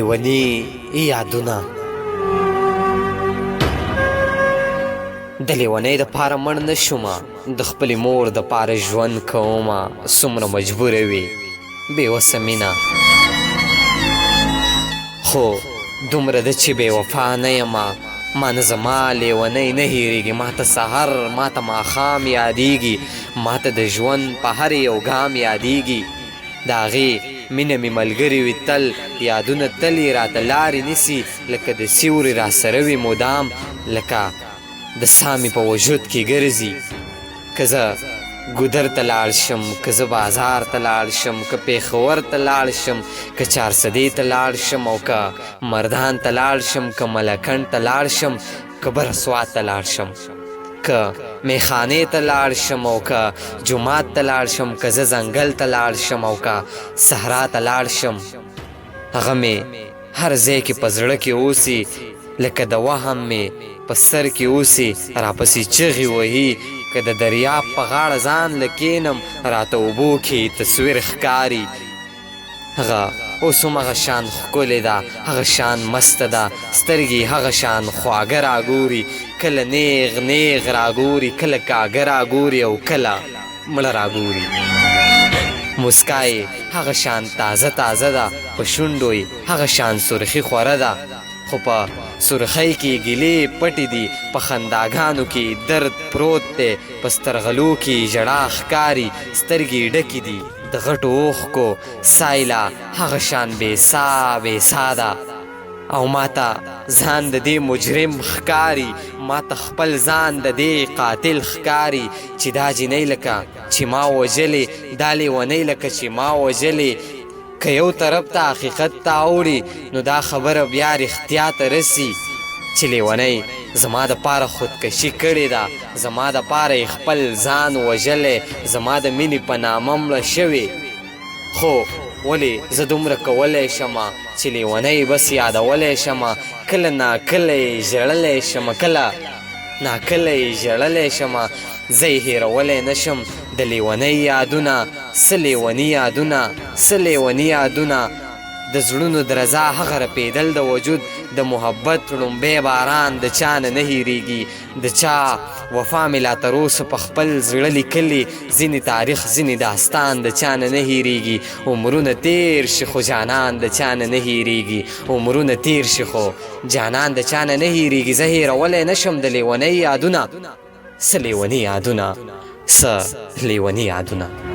لیونی یادونه د لیونۍ دپاره مړ نه شومه د خپلې مور دپاره ژوند کومه څومره مجبوره وي بېوسه مینه خو دومره ده چې بېوفا نه یمه ما نه زما لیونۍ نه هېرېږي ما ته سحر ما ته ماښام یادېږي ما ته د ژوند په هر یو ګام یادېږي د هغې مینه مې ملګرې وي تل یادونه تل یې راته لارې نیسي لکه د سیوري راسره وي مدام لکه د ساه مې په وجود کې ګرځي که زه ګودر ته لاړ شم که زه بازار ته لاړ شم که پېښور ته لاړ شم که چارسدې ته لاړ شم او که مردان ته لاړ شم که ملکنډ ته لاړ شم که برسوات ته لاړ شم که میخانې ته لاړ شم او که جومات ته لاړ شم که زه ځنګل ته لاړ شم او که صحرا ته لاړ شم هغه مې هر ځای کې په زړه کې اوسي لکه د وهم مې په سر کې اوسي راپسې چغې وهي که د دریاب په غاړه ځان لکینم راته اوبو کې تصویر ښکاري هغه اوس هم هغه شان ښکلې ده هغه شان مسته ده سترګې هغه شان خواږه راګوري کله نیغ نیغ راګوري کله کاږه راګوري او کله مړه راګوري مسکا یې هغه شان تازه تازه ده په شونډو یې هغه شان سرخي خوره ده خو په سرخۍ کې ګیلې پټې دي په خنداګانو کې درد پروت دی په سترغلو کې ژړا ښکاري سترګې ډکې دي د غټو اوښکو سایله هغه شان بېسا بېسا ده او ماته ځان د دې مجرم ښکاري ماته خپل ځان د دې قاتل ښکاري چې دا جینۍ لکه چې ما وژلې دا لیونۍ لکه چې ما وژلې که یو طرف ته حقیقت ته اوړي نو دا خبره بیا رښتیا ته رسي چې لیونۍ زما دپاره خودکشي کړې ده زما دپاره یې خپل ځان وژلی زما د مینې په نامه مړه شوې خو ولې زه دومره کولی شمه چې لیونۍ بس یادولی شمه کله ناکله یې ژړلی شمه کله ناکله یې ژړلی شمه زه یې هېرولی نه شم د لیونۍ یادونه څه لیوني یادونه څه لیوني یادونه د زړونو درزا هغه رپېدل د وجود د محبت ړومبی باران د چا نه نه هېرېږي د چا وفا مې لا تروسه په خپل زړه لیکلي ځینې تاریخ ځینې داستان د چا نه نه هېرېږي عمرونه تېر شي خو جانان د چا نه نه هېرېږي عمرونه تېر شي خو جانان د چا نه نه هېرېږي زه هېرولی نه شم د لیونۍ یادونه څه لیوني یادونه څه لیوني یادونه